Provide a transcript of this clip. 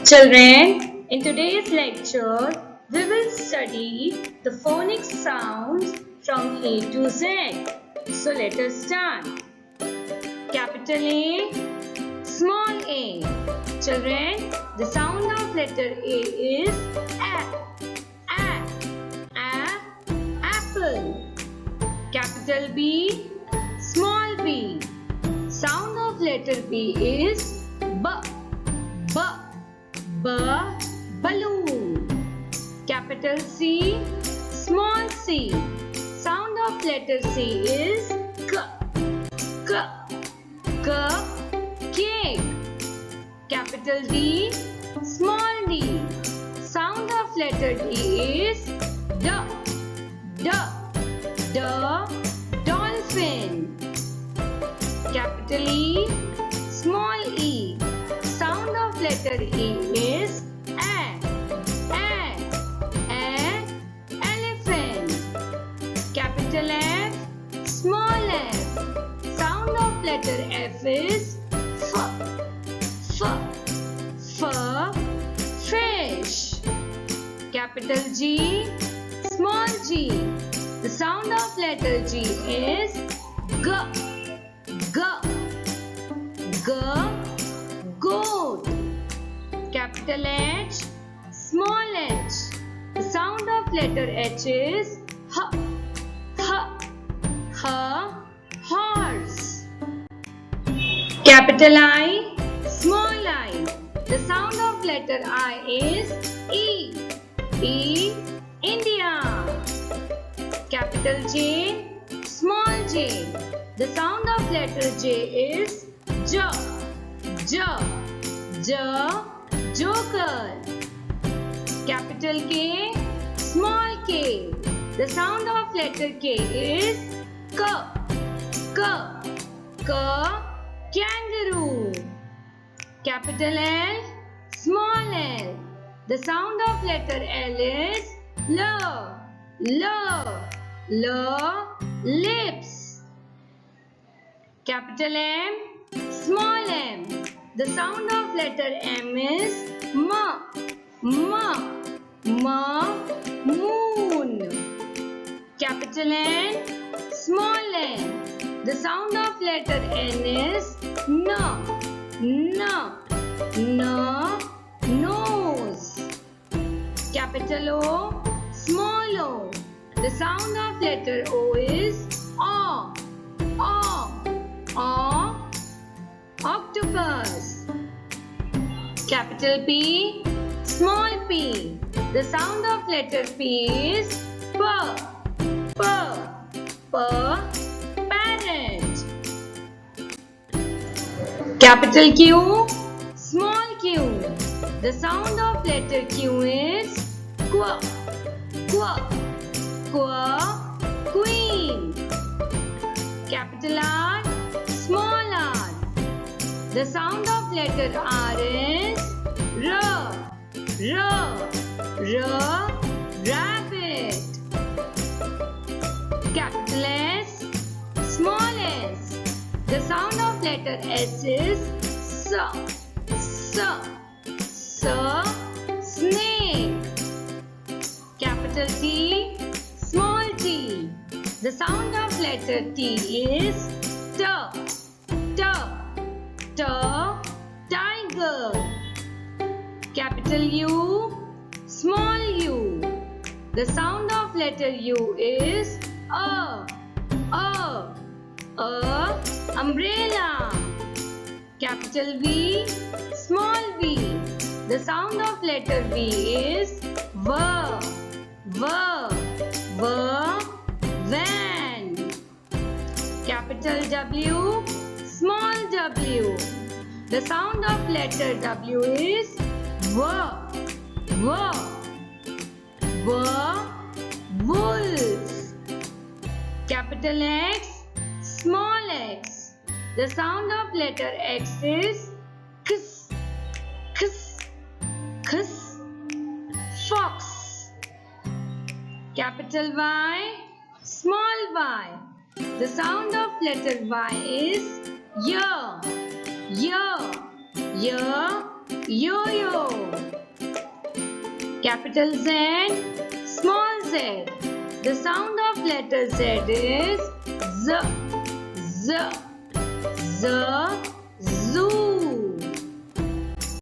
Children, in today's lecture, we will study the phonic sounds from A to Z. So let us start. Capital A, small a. Children, the sound of letter A is A. Apple. Capital B, small b. Sound of letter B is B. Balloon. Capital C, small c. Sound of letter C is K. Cake. Capital D, small d. Sound of letter D is D. Dolphin. Capital E, small e. Sound of letter E is elephant. Capital F, small f. Sound of letter F is fish. Capital G, small g. The sound of letter G is goat. Capital H, small h. The sound of letter H is horse. Capital I, small I. The sound of letter I is E. India. Capital J, small j. The sound of letter J is joker. Capital K, small k. The sound of letter K is kangaroo. Capital L, small l. The sound of letter L is lips. Capital M, small m. The sound of letter M is moon. Capital N, small n. The sound of letter N is nose. Capital O, small o. The sound of letter O is octopus. Capital P, small p. The sound of letter P is parrot. Capital Q, small q. The sound of letter Q is queen. Capital R, small r. The sound of letter R is rabbit. Capital S, small s. The sound of letter S is snake. Capital T, small t. The sound of letter T is tiger. Capital U, small u. The sound of letter U is umbrella. Capital V, small v. The sound of letter V is van. Capital W, small w. The sound of letter W is wolf. Capital X, small x. The sound of letter X is kiss. Fox. Capital Y, small y. The sound of letter Y is year. yo-yo. Capital Z, small z. The sound of letter Z is Z, Z, Z, zoo.